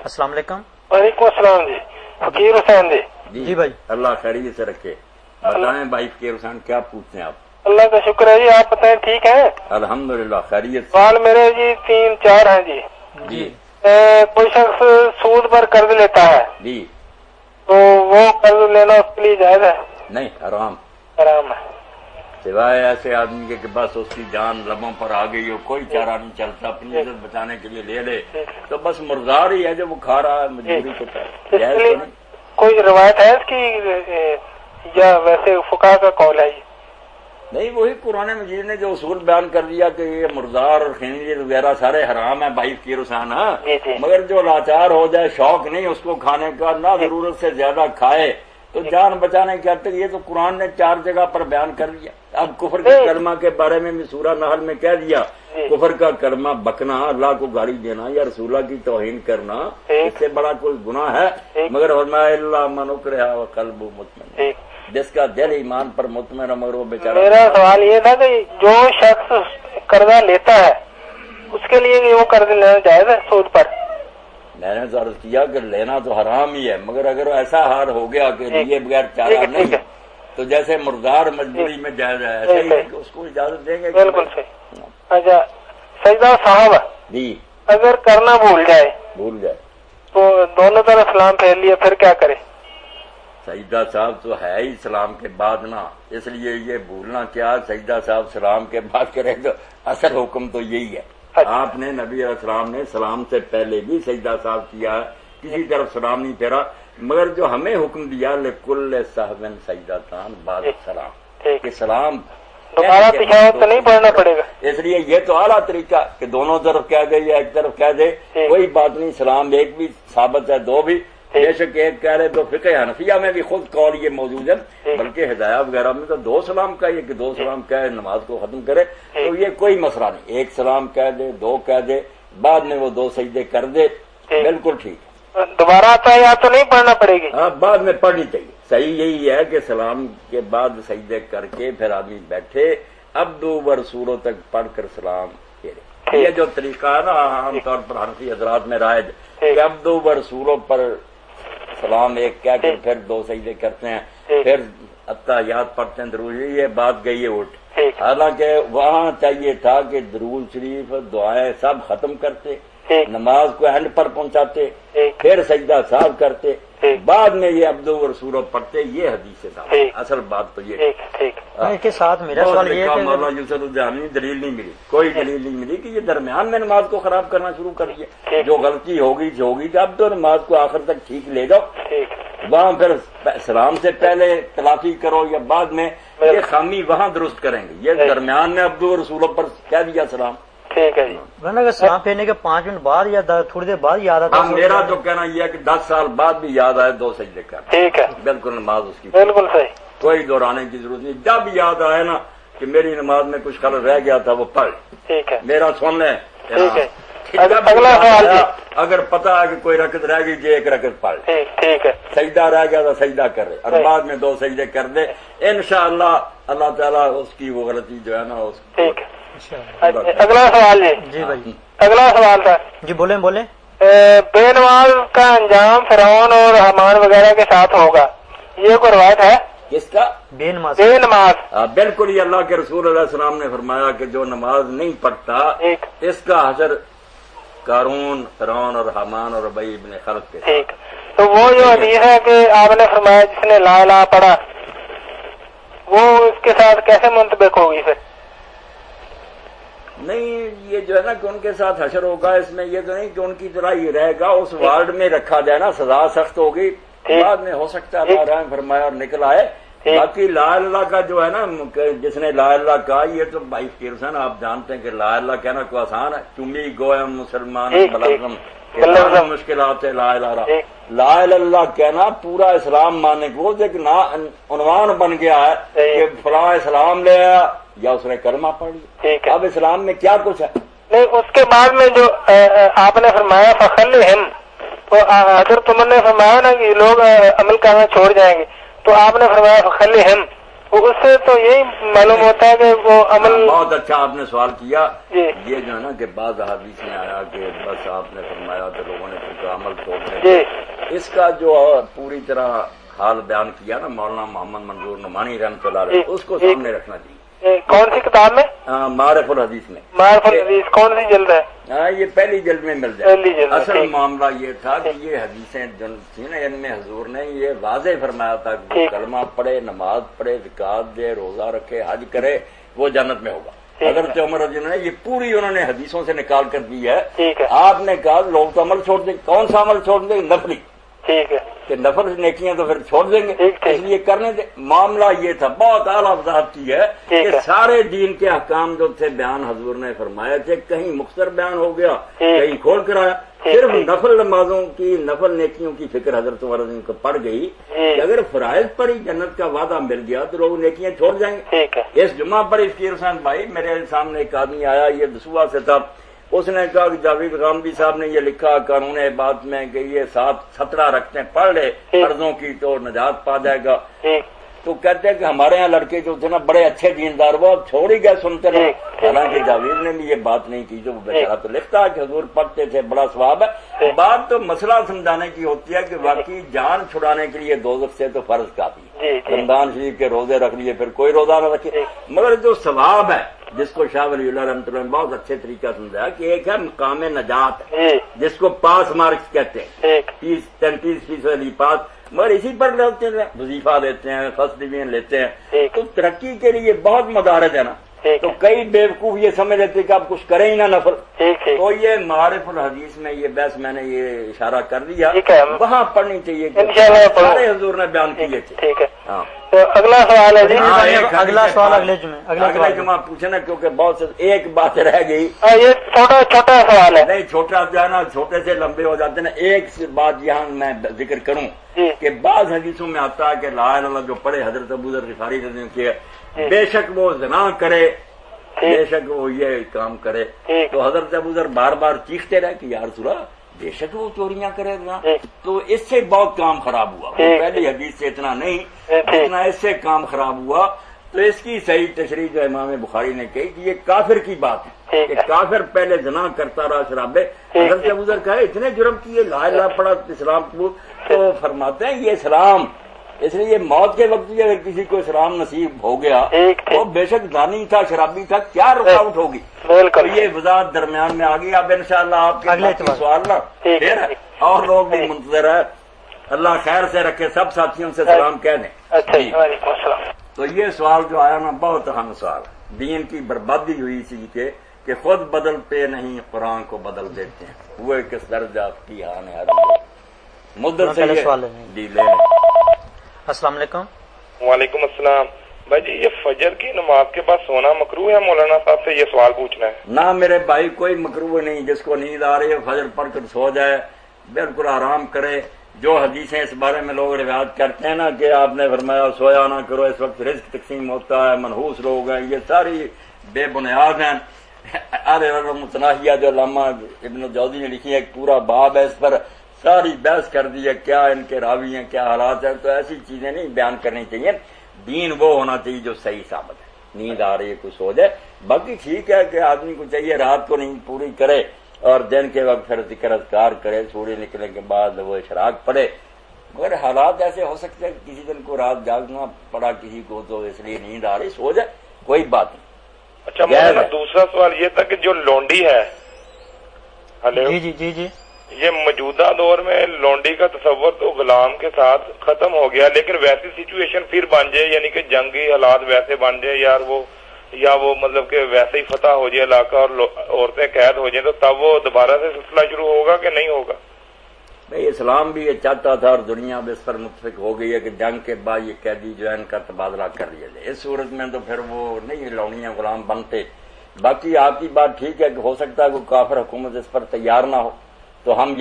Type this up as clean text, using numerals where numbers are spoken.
السلام علیکم. وعلیکم السلام جی. فقیر حسین جی بھائی. اللہ خیریت سے رکھے. بتائیں بھائی فقیر حسین کیا پوچھتے ہیں آپ؟ اللہ کا شکر ہے جی. آپ بتائیں ٹھیک ہیں؟ الحمدللہ خیریت سے. سوال میرے جی 3-4 ہیں جی. جی کوئی شخص سود پر قرض لیتا ہے جی. تو وہ قرض لینا اس کے لیے جائز ہے؟ نہیں حرام. حرام ہے. سوائے ایسے آدمی کے کہ بس اس کی جان لبوں پر آ گئی ہو, کوئی چارہ نہیں چلتا, اپنی عزت بچانے کے لیے لے لے تو بس مردار ہی ہے جو وہ کھا رہا ہے مجبوری کے تحت. اس کے لیے کوئی روایت ہے اس کی یا ویسے فقہا کا قول ہے؟ نہیں, وہی قرآن مجید نے جو اصول بیان کر دیا کہ یہ مردار اور خنزیر وغیرہ سارے حرام ہیں بھائی فقیر حسین. مگر جو لاچار ہو جائے, شوق نہیں اس کو کھانے کا, نہ ضرورت سے زیادہ کھائے تو جان بچانے کے حد تک یہ تو قرآن نے 4 جگہ پر بیان کر دیا. اب کفر کے کلمہ کے بارے میں بھی سورہ نحل میں کہہ دیا, کفر کا کلمہ بکنا, اللہ کو گالی دینا یا رسول اللہ کی توہین کرنا, اس سے بڑا کوئی گناہ ہے. مگر فرمایا الا من اکرہ وقلب مطمئن, جس کا دل ایمان پر مطمئن ہے مگر وہ بیچارہ. میرا سوال یہ تھا کہ جو شخص قرضہ لیتا ہے اس کے لیے وہ قرض لینا جائز ہے سود پر؟ میں نے تو عرض کیا کہ لینا تو حرام ہی ہے, مگر اگر ایسا حال ہو گیا کہ لیے بغیر چارہ نہیں تو جیسے مردار مجبوری میں جائز ہے ایسے ہی کہ اس کو اجازت دیں گے. بالکل صحیح. اچھا, سجدہ صاحب جی اگر کرنا بھول جائے تو دونوں طرف سلام پھیر لیا پھر کیا کرے؟ سجدہ صاحب تو ہے ہی سلام کے بعد نا, اس لیے یہ بھولنا کیا, سجدہ صاحب سلام کے بعد کرے تو اصل حکم تو یہی ہے. آپ نے نبی علیہ السلام نے سلام سے پہلے بھی سجدہ صاحب کیا ہے, کسی طرف سلام نہیں پھیرا, مگر جو ہمیں حکم دیا لکل صاحب سجدتان بعد السلام کہ سلام دوبارہ تشہد تو نہیں پڑھنا پڑے گا. اس لیے یہ تو اعلیٰ طریقہ کہ دونوں طرف کہہ دے یا ایک طرف کہہ دے, کوئی بات نہیں. سلام ایک بھی ثابت ہے, 2 بھی بے شک ایک کہہ رہے. تو فقہ حنفیہ میں بھی خود قول یہ موجود ہے, بلکہ ہدایہ وغیرہ میں تو 2 سلام کا یہ کہ 2 سلام کہے نماز کو ختم کرے, تو یہ کوئی مسئلہ نہیں. 1 سلام کہہ دے, 2 کہہ دے, بعد میں وہ 2 سجدے کر دے, بالکل ٹھیک ہے. دوبارہ آتا ہے یا تو نہیں پڑھنا پڑے گی؟ ہاں, بعد میں پڑھنی چاہیے. صحیح یہی ہے کہ سلام کے بعد سجدے کر کے پھر آدمی بیٹھے, ابدو ورسولوں تک پڑھ کر سلام پھیرے. یہ جو طریقہ ہے نا عام طور پر حنفی حضرات میں رائج کہ ابدو ورسولوں پر سلام ایک کہہ کر پھر 2 سجدے کرتے ہیں, پھر اتحیات پڑھتے ہیں, درود. یہ بات گئی ہے اٹھ. حالانکہ وہاں چاہیے تھا کہ درود شریف دعائیں سب ختم کرتے, نماز کو اینڈ پر پہنچاتے, پھر سجدہ صاحب کرتے, بعد میں یہ عبدو و رسولوں پڑھتے. یہ حدیث ہے. اصل بات تو یہ کے ساتھ میرا سوال یہ ہے کہ مولانا یوسف الجہانی دلیل نہیں ملی, کوئی دلیل نہیں ملی کہ یہ درمیان میں نماز کو خراب کرنا شروع کر دیا. جو غلطی ہوگی تو اب تو نماز کو آخر تک ٹھیک لے جاؤ, وہاں پھر سلام سے پہلے تلافی کرو یا بعد میں, یہ خامی وہاں درست کریں گے. یہ درمیان میں عبدو و رسولوں پر کہہ دیا سلام. ٹھیک ہے جی. اگر سلام پھیرنے کے 5 منٹ بعد یا تھوڑی دیر بعد یاد آتا ہے, میرا تو کہنا یہ ہے کہ 10 سال بعد بھی یاد آئے 2 سجدے کر. ٹھیک ہے, بالکل نماز اس کی بالکل صحیح, کوئی دہرانے کی ضرورت نہیں. جب یاد آئے نا کہ میری نماز میں کچھ خلل رہ گیا تھا وہ پڑھ. ٹھیک ہے, میرا سن لیں. ٹھیک ہے. اگلا سوال جی, اگر پتا ہے کہ کوئی رکعت رہ گئی جی 1 رکعت پڑھ. ٹھیک ہے. سجدہ رہ گیا تو سجدہ کر رہے, اور بعد میں 2 سجدے کر دے. انشاءاللہ اللہ تعالیٰ اس کی وہ غلطی جو ہے نا اس. ٹھیک ہے. اگلا سوال جی بھائی. اگلا سوال تھا جی, بولیں. بے نماز کا انجام فرعون اور حامان وغیرہ کے ساتھ ہوگا, یہ کوئی روایت ہے؟ کس کا؟ بے نماز. بالکل, یہ اللہ کے رسول علیہ السلام نے فرمایا کہ جو نماز نہیں پڑھتا اس کا حشر قارون, فرعون اور حامان اور ابی ابن خلف کے. ٹھیک, تو وہ جو حدیث ہے کہ آپ نے فرمایا جس نے لا الہ پڑھا وہ اس کے ساتھ کیسے منطبق ہوگی پھر؟ نہیں, یہ جو ہے نا کہ ان کے ساتھ حشر ہوگا, اس میں یہ تو نہیں کہ ان کی طرح ہی رہے گا, اس وارڈ میں رکھا جائے نا, سزا سخت ہوگی. بعد میں ہو سکتا ہے اللہ رحم فرمایا اور نکل آئے. باقی لا اللہ کا جو ہے نا, جس نے لا اللہ کہا, یہ تو بھائی فقیر حسین آپ جانتے ہیں کہ لا اللہ کہنا کوئی آسان ہے. تمہیں گویم مسلمان بلغم مشکلات ہے. لا اللہ کہنا پورا اسلام ماننے کو ایک عنوان بن گیا ہے کہ فلاں اسلام لے آیا یا اس نے کلمہ پڑھ لیا. اب اسلام میں کیا کچھ ہے؟ نہیں, اس کے بعد میں جو آپ نے فرمایا فخلہم, تو اگر تم نے فرمایا نا کہ لوگ عمل کرنا چھوڑ جائیں گے, تو آپ نے فرمایا فخلہم, उससे तो यही मालूम होता है कि वो अमल। बहुत अच्छा आपने सवाल किया। जी। ये जो है ना कि बाद हदीस में आया कि बस आपने फरमाया तो लोगों ने फिर अमल छोड़ जी। दिया। इसका जो पूरी तरह हाल बयान किया ना मौलाना मोहम्मद मंजूर नुमानी रहमतुल्लाह अलैह, उसको सामने रखना चाहिए। कौन सी किताब में? मारिफुल हदीस में। मारिफुल हदीस कौन सी जल्द है? ये पहली जल्द में मिल पहली जाए। जल्द में, असल ठीक। मामला ये था कि ये हदीसें जो थी ना इनमें हजूर ने ये वाज़ेह फरमाया था कि ठीक। कलमा पढ़े, नमाज पढ़े, ज़कात दे, रोजा रखे, हज करे, वो जन्नत में होगा। ठीक है। हज़रत उमर रज़ी ने ये पूरी उन्होंने हदीसों से निकाल कर दी है। ठीक है। आपने कहा लोग तो अमल छोड़ देंगे, कौन सा अमल छोड़ देंगे? नफली, ठीक है। कि नफल नेकियां तो फिर छोड़ देंगे, ठीक, ठीक। इसलिए करने दे। मामला ये था, बहुत आला वजाहत की है ठीक कि है। सारे दीन के अहकाम जो थे बयान हजूर ने फरमाए थे, कहीं मुख्तर बयान हो गया, ठीक। कहीं खोल कर आया। ठीक, सिर्फ ठीक। नफल नमाजों की, नफल नेकियों की फिक्र हजरत उमर रज़ी को पड़ गई कि अगर फराइज पर ही जन्नत का वादा मिल गया तो लोग नेकियां छोड़ जाएंगे। ठीक है। इस जुम्मा पर इफ्तीर हुसैन भाई मेरे सामने एक आदमी आया, ये दसुआ से था। उसने कहा कि जावेद गामदी साहब ने ये लिखा कानून बात में कि ये 7 17 रखते हैं, पढ़ ले कर्जों की तो निजात पा जाएगा। ठीक। तो कहते हैं कि हमारे यहाँ लड़के जो थे ना बड़े अच्छे दीनदार, वो अब छोड़ ही गए सुनते रहे। हालांकि जावेद ने भी ये बात नहीं की, जो बेचारा तो लिखता है कि हुजूर पढ़ते थे, बड़ा सवाब है। बात तो मसला समझाने की होती है कि वाकई जान छुड़ाने के लिए दोज़ख से तो फर्ज काफी है। रमजान शरीफ के रोजे रख लिए, फिर कोई रोजा न रखे, मगर जो सवाब है जिसको शाह वलीउल्लाह रहमतुल्लाह ने बहुत अच्छे तरीका समझाया कि एक है मकाम नजात, जिसको पास मार्क्स कहते हैं, 30-33% पास, मगर इसी पर लेते हैं, वजीफा लेते हैं, फर्स्ट डिवीजन लेते हैं, तो तरक्की के लिए बहुत मदारज है ना। तो कई बेवकूफ ये समझ लेते कि आप कुछ करें ही ना नफल। तो ये मारिफुल हदीस में ये बहस मैंने ये इशारा कर दिया, वहाँ पढ़नी चाहिए, सारे हुजूर ने बयान किए थे। ठीक है। हाँ, तो अगला सवाल है जी। अगला सवाल अगले जुमे, अगले जुमा पूछना, क्योंकि बहुत से एक बात रह गई। ये छोटा छोटा सवाल है। नहीं, छोटा जो है ना, छोटे से लंबे हो जाते ना। एक बात यहाँ मैं जिक्र करूं कि बाद हदीसों में आता है कि ला इलाहा इल्लल्लाह जो पढ़े हजरत अबू ज़र ग़िफ़ारी रज़ी अल्लाह अन्हु के, बेशक वो ज़िना करे, बेशक वो ये काम करे, तो हजरत अबू ज़र बार बार चीखते रहे कि या रसूल अल्लाह, बेशक वो चोरियां करेगा। तो इससे बहुत काम खराब हुआ। वो पहली हदीस से इतना नहीं, इतना इससे काम खराब हुआ। तो इसकी सही तशरीह जो इमाम बुखारी ने कही कि ये काफिर की बात है कि काफिर पहले जना करता रहा, शराबे। हजरत अबू ज़र कहे इतने जुर्म किए, ला इलाहा पड़ा, इस्लाम कबूल, तो फरमाते हैं ये इस्लाम, इसलिए ये मौत के वक्त भी अगर किसी को इस्लाम नसीब हो गया, वो बेशक जानी था, शराबी था, क्या रुकावट होगी। तो ये वजाहत दरमियान में आ गई। अब इंशाअल्लाह आपके सवाल ना फिर और लोग भी मुंतजर है। अल्लाह खैर से रखे, सब साथियों से सलाम कह दें। अच्छा, तो ये सवाल जो आया ना, बहुत अहम सवाल, दीन की बर्बादी हुई इसी के कि खुद बदलते नहीं, कुरान को बदल देते हैं, हुए किस दर्जा की हान है। मुद्दत से जी ले। अस्सलाम वालेकुम। वालेकुम अस्सलाम। भाई जी, ये फजर की नमाज के बाद सोना मकरूह है? मौलाना साहब से ये सवाल पूछना है। ना मेरे भाई, कोई मकरूह नहीं। जिसको नींद आ रही है फजर पढ़कर सो जाए, बिल्कुल आराम करे। जो हदीसें इस बारे में लोग रिवायत करते हैं ना कि आपने फरमाया सोया ना करो, इस वक्त रिस्क तकसीम होता है, मनहूस लोग हैं, ये सारी बेबुनियाद हैं। अरे मुतनाहिया जो अल्लामा इब्न जौज़ी ने लिखी है, एक पूरा बाब है इस पर, सारी बहस कर दी है क्या इनके रावी हैं, क्या हालात है। तो ऐसी चीजें नहीं बयान करनी चाहिए। दीन वो होना चाहिए जो सही साबित है। नींद आ रही है, कुछ हो जाए, बाकी ठीक है कि आदमी को चाहिए रात को नींद पूरी करे और दिन के वक्त फिर जिक्र अज़कार करे, सूर्य निकलने के बाद वो इशराक पड़े। मगर हालात ऐसे हो सकते हैं किसी दिन को रात जागना पड़ा किसी को, तो इसलिए नींद आ रही, सो जाए, कोई बात नहीं। अच्छा मौलाना, दूसरा सवाल ये था कि जो लौंडी है, हेलो जी जी जी जी, ये मौजूदा दौर में लौंडी का तस्वर तो गुलाम के साथ खत्म हो गया, लेकिन वैसी सिचुएशन फिर बन जाए, यानी कि जंगी हालात वैसे बन जाए यार वो, या वो मतलब कि वैसे ही फतह हो जाए इलाका और औरतें कैद हो जाए, तो तब वो दोबारा से सिलसिला शुरू होगा कि नहीं होगा? भाई इस्लाम भी ये चाहता था और दुनिया भी इस पर मुत्तफिक हो गई है कि जंग के बाद ये कैदी जो है इनका तबादला कर लिया जाए। इस सूरत में तो फिर वो नहीं लौंडियां गुलाम बनते। बाकी आपकी बात ठीक है कि हो सकता है कोई काफिर हुकूमत इस पर तैयार ना हो, तो हम